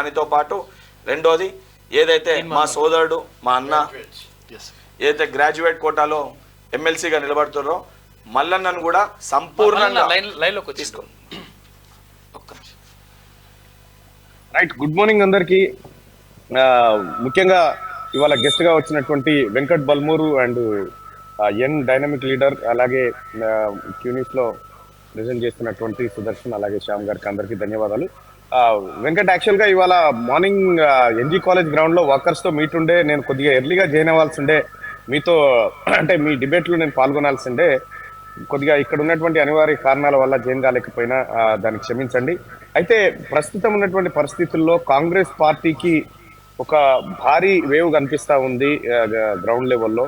దానితో పాటు రెండోది ఏదైతే మా సోదరుడు మా అన్న ఏదైతే గ్రాడ్యుయేట్ కోటాలో ఎమ్మెల్సీగా నిలబడుతున్నారో మల్లన్నను కూడా సంపూర్ణంగా తీసుకో. రైట్, గుడ్ మార్నింగ్ అందరికి. ముఖ్యంగా ఇవాళ గెస్ట్ గా వచ్చినటువంటి Venkat Balmoor and young dynamic leader, అలాగే క్యూనిస్ లో ప్రెజెంట్ చేస్తున్నటువంటి సుదర్శన్, అలాగే శ్యామ్ గారికి అందరికీ ధన్యవాదాలు. వెంకట్, యాక్చువల్ గా ఇవాళ మార్నింగ్ ఎన్జీ కాలేజ్ గ్రౌండ్ లో వర్కర్స్ తో మీట్ ఉండే, నేను కొద్దిగా ఎర్లీగా జాయిన్ అవ్వాల్సి ఉండే మీతో, అంటే మీ డిబేట్ లో నేను పాల్గొనాల్సి ఉండే. కొద్దిగా ఇక్కడ ఉన్నటువంటి అనివార్య కారణాల వల్ల జాయిన్ కాలేకపోయినా దానికి క్షమించండి. అయితే ప్రస్తుతం ఉన్నటువంటి పరిస్థితుల్లో కాంగ్రెస్ పార్టీకి ఒక భారీ వేవ్ కనిపిస్తా ఉంది గ్రౌండ్ లెవెల్లో.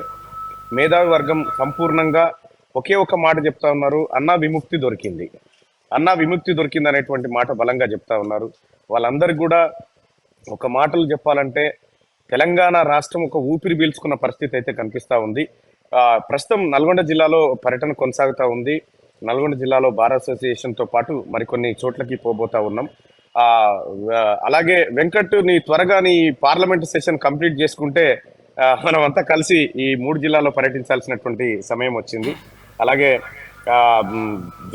మేధావి వర్గం సంపూర్ణంగా ఒకే ఒక మాట చెప్తా ఉన్నారు, అన్నా విముక్తి దొరికింది, అన్నా విముక్తి దొరికింది అనేటువంటి మాట బలంగా చెప్తా ఉన్నారు. వాళ్ళందరికీ కూడా ఒక మాటలు చెప్పాలంటే తెలంగాణ రాష్ట్రం ఒక ఊపిరి పీల్చుకున్న పరిస్థితి అయితే కనిపిస్తా ఉంది. ప్రస్తుతం నల్గొండ జిల్లాలో పర్యటన కొనసాగుతూ ఉంది. నల్గొండ జిల్లాలో బార్ అసోసియేషన్ తో పాటు మరికొన్ని చోట్లకి పోబోతా ఉన్నాం. అలాగే వెంకట్, నీ త్వరగా నీ పార్లమెంట్ సెషన్ కంప్లీట్ చేసుకుంటే మనం అంతా కలిసి ఈ 3 జిల్లాలో పర్యటించాల్సినటువంటి సమయం వచ్చింది. అలాగే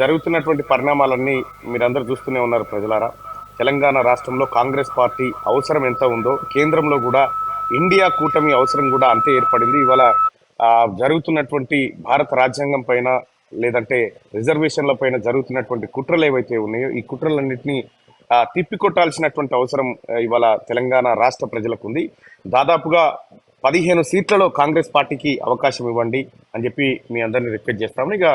జరుగుతున్నటువంటి పరిణామాలన్నీ మీరందరూ చూస్తూనే ఉన్నారు ప్రజలారా. తెలంగాణ రాష్ట్రంలో కాంగ్రెస్ పార్టీ అవసరం ఎంత ఉందో, కేంద్రంలో కూడా ఇండియా కూటమి అవసరం కూడా అంతే ఏర్పడింది. ఇవాళ జరుగుతున్నటువంటి భారత రాజ్యాంగం పైన, లేదంటే రిజర్వేషన్ల పైన జరుగుతున్నటువంటి కుట్రలు ఏవైతే ఉన్నాయో, ఈ కుట్రలన్నింటినీ తిప్పికొట్టాల్సినటువంటి అవసరం ఇవాళ తెలంగాణ రాష్ట్ర ప్రజలకు ఉంది. దాదాపుగా 15 సీట్లలో కాంగ్రెస్ పార్టీకి అవకాశం ఇవ్వండి అని చెప్పి మీ అందరినీ రిక్వెస్ట్ చేస్తాము. ఇక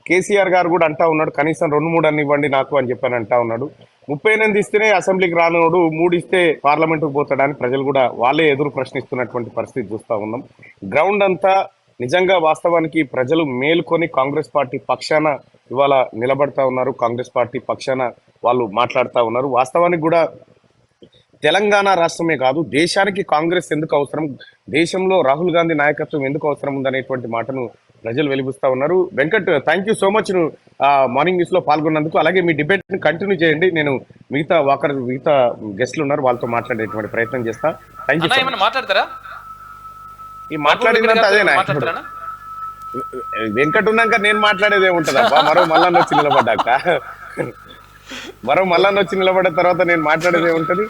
కేసీఆర్ గారు కూడా అంటా ఉన్నాడు, కనీసం 2-3 అన్ని ఇవ్వండి నాకు అని చెప్పని అంటా ఉన్నాడు. 38 ఇస్తేనే అసెంబ్లీకి రానోడు 3 ఇస్తే పార్లమెంటుకు పోతాడని ప్రజలు కూడా వాళ్ళే ఎదురు ప్రశ్నిస్తున్నటువంటి పరిస్థితి చూస్తూ ఉన్నాం. గ్రౌండ్ అంతా నిజంగా వాస్తవానికి ప్రజలు మేలుకొని కాంగ్రెస్ పార్టీ పక్షాన ఇవాళ నిలబడతా ఉన్నారు. కాంగ్రెస్ పార్టీ పక్షాన వాళ్ళు మాట్లాడుతూ ఉన్నారు. వాస్తవానికి కూడా తెలంగాణ రాష్ట్రమే కాదు, దేశానికి కాంగ్రెస్ ఎందుకు అవసరం, దేశంలో రాహుల్ గాంధీ నాయకత్వం ఎందుకు అవసరం ఉందనేటువంటి మాటను ప్రజలు వెలిపిస్తా ఉన్నారు. Venkat, thank you so much నువ్వు మార్నింగ్ న్యూస్ లో పాల్గొన్నందుకు. అలాగే మీ డిబేట్ ని కంటిన్యూ చేయండి. నేను మిగతా గెస్ట్లు ఉన్నారు, వాళ్ళతో మాట్లాడేటువంటి ప్రయత్నం చేస్తా. Thank you. మాట్లాడతారా? ఈ మాట్లాడినంత అదేనా, వెంకట్ ఉన్నాక నేను మాట్లాడేది ఏముంటదబ్బా? మరో మల్లన్న వచ్చి నిలబడ్డ తర్వాత నేను మాట్లాడేది ఏముంటది?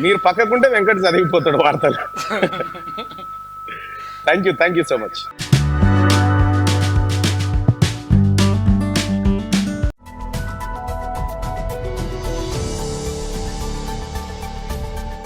మీరు పక్కకుంటే వెంకట్ చదివిపోతాడు వార్తలు. Thank you so much.